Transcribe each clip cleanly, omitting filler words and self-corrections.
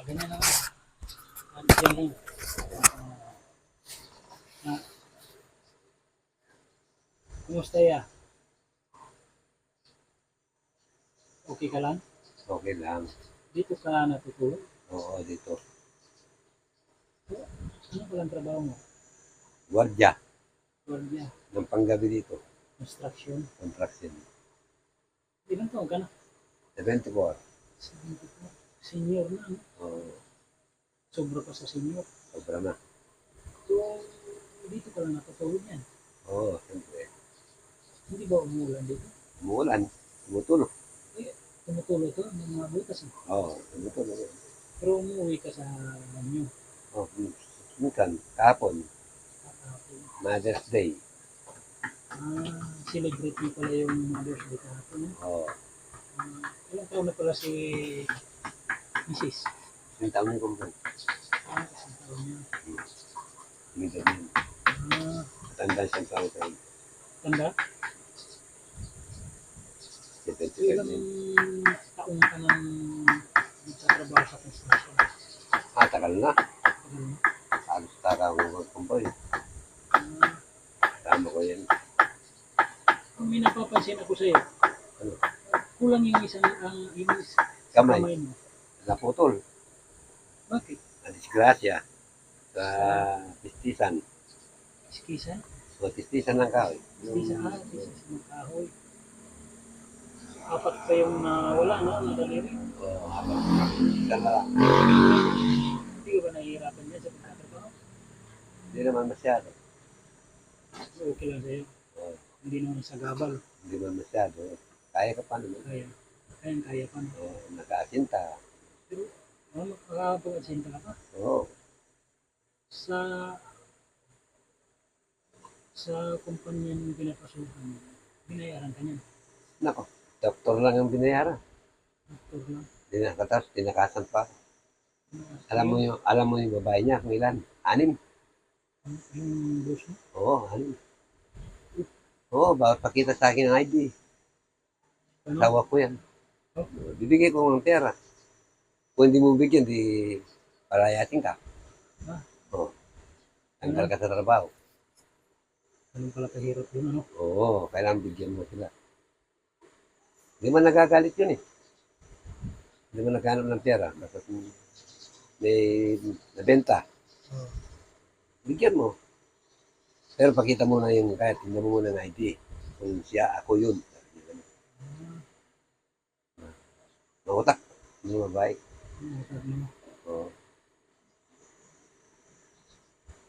ganyan na. Diyan lang. Ah, kumusta ya? Okay ka lang? Okay lang. Dito ka natutulog? Oo, dito. Ano palang trabaho mo? Gwardiya Gwardiya, ng panggabi dito. construction. Construction. Ilang taon ka na? 74. 74. Senior na, no? Oo, Sobra pa sa senior. sobra na. So, dito ka lang natutulog yan. Oo, siyempre. Hindi ba umuulan dito? Umuulan. Tumutulo. Eh, tumutuloy to ng mga butas. Eh. Oo, tumutulo. Pero umuwi ka sa inyo. Oo, minsan, kahapon, Kahapon. Mother's Day. Celebrate mo pala yung Mother's Day kahapon. Eh. Oo, Ilang taon na pala si Mrs. yung taon ko man. Isang taon niya. Minsan din. Ah, Matanda siyang taon tayo. tanda? 75 Ilang din. taon ka nang nagtatrabaho sa construction? Tagal na. Tagal na. Halos taka ako magkumpay. Ah, Tama ko yan. may napapansin ako sa'yo. Ano? Kulang yung isang Kamay. kamay mo. Naputol. Bakit? Nadisgrasya. Sa pistisan. Iskisa? O, pistisan ng kahoy. Iskisa ng kahoy. Apat pa yung nawala, no? Nadaliri. Oo, habang pistisan na lang. Hindi ka ba nahihirapan niya sa pagkatrabaho? Hindi naman masyado. Okay lang sa'yo. Oo, Hindi naman sa gabal. hindi naman masyado. Kaya ka pa naman. Kaya pa. No? Oo, nakasinta. Pero, makakapag-asinta ka pa. Oo, Sa kumpanya ng pinapasukan mo, binayaran ka niyan. nako. Doktor lang ang binayaran. Doktor lang. Tapos tinakasan pa. Alam mo yung babae niya kung ilan? 6. Yung boss mo? Oo, 6. Oo, bawat pakita sa akin ng ID. Ano? Asawa ko yan. Oh, Bibigay ko ng pera. Kung hindi mo bigyan, di palayasin ka. ah, Oo, tanggal ka sa trabaho. ganun pala kahirap yun, ano? Oo, kailangan bigyan mo sila. Hindi man nagagalit yun eh. Hindi man naghanap ng pera. Basta may nabenta, Oh, bigyan mo. Pero pakita mo na yung, kahit tingnan mo muna ng ID. Kung siya, ako yun. Mautak. Hindi mabait. sabi mo, Oo,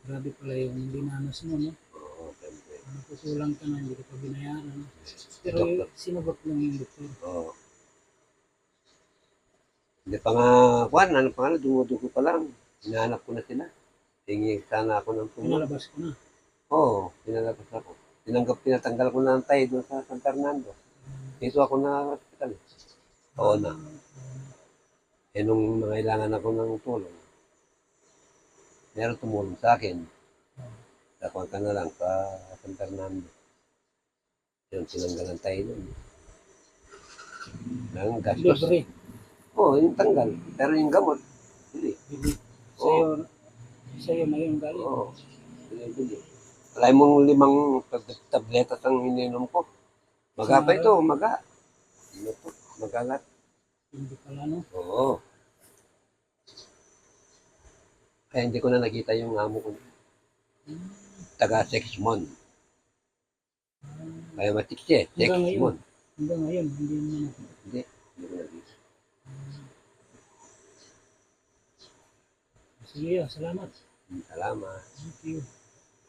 grabe pala yung dinanas mo, no? oo, siyempre. Nakukulang ka na, hindi ka pa binayaran. Pero Doktor. sinagot lang yung doktor. Oo. Hindi pa nga, ano pa nga, dumudugo pa lang. Hinahanap ko na sila. Hingi sana ako ng tulong. Pinalabas ko na. Oo, pinalabas ako. Tinatanggal ko na ang tayo doon sa San Fernando. Dito ako na hospital. Oo na. Eh, nung nangailangan ako ng tulong, meron tumulong sa akin. Dakuan ka na lang sa San Fernando. Yun, sinanggalan tayo doon. Nang gastos. Libre. Oo, yung tanggal. Pero yung gamot, hindi. Libre. Sa'yo na yung galing. Oo, hindi. Alay mong 5 tabletas ang ininom ko. Maga pa ito, maga. Ano to? Magalat. Hindi pala, no? Oo. Kaya hindi ko na nakita yung amo ko. Taga Sexmon. Kaya matiksi eh. Hanggang Sexmon. ngayon, hindi mo na. Hindi. Hindi ko nakita. Sige, salamat. Salamat. Thank you.